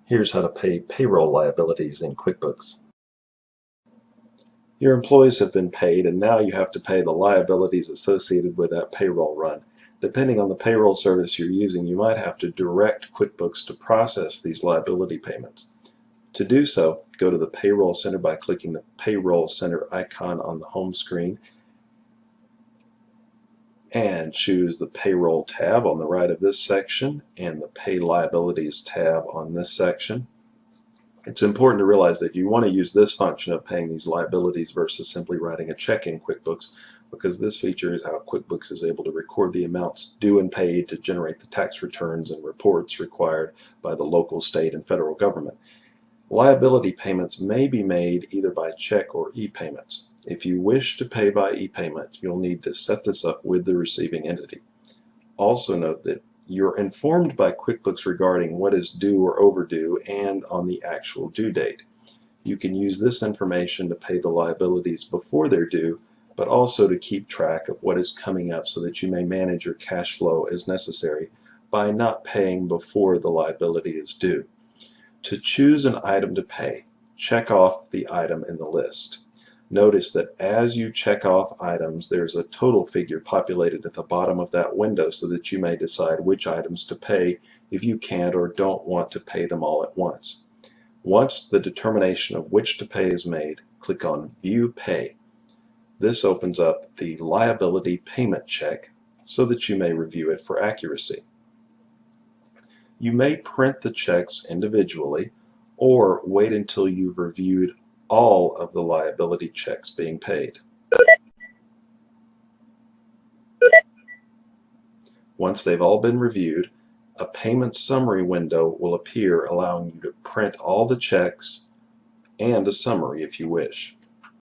Here's how to pay payroll liabilities in QuickBooks. Your employees have been paid, and now you have to pay the liabilities associated with that payroll run. Depending on the payroll service you're using, you might have to direct QuickBooks to process these liability payments. To do so, go to the Payroll Center by clicking the Payroll Center icon on the home screen and choose the Payroll tab on the right of this section and the Pay Liabilities tab on this section. It's important to realize that you want to use this function of paying these liabilities versus simply writing a check in QuickBooks, because this feature is how QuickBooks is able to record the amounts due and paid to generate the tax returns and reports required by the local, state, and federal government. Liability payments may be made either by check or e-payments. If you wish to pay by e-payment, you'll need to set this up with the receiving entity. Also note that you're informed by QuickBooks regarding what is due or overdue and on the actual due date. You can use this information to pay the liabilities before they're due, but also to keep track of what is coming up so that you may manage your cash flow as necessary by not paying before the liability is due. To choose an item to pay, check off the item in the list. Notice that as you check off items, there's a total figure populated at the bottom of that window so that you may decide which items to pay if you can't or don't want to pay them all at once. Once the determination of which to pay is made, click on View Pay. This opens up the liability payment check so that you may review it for accuracy. You may print the checks individually or wait until you've reviewed all of the liability checks being paid. Once they've all been reviewed, a payment summary window will appear, allowing you to print all the checks and a summary if you wish.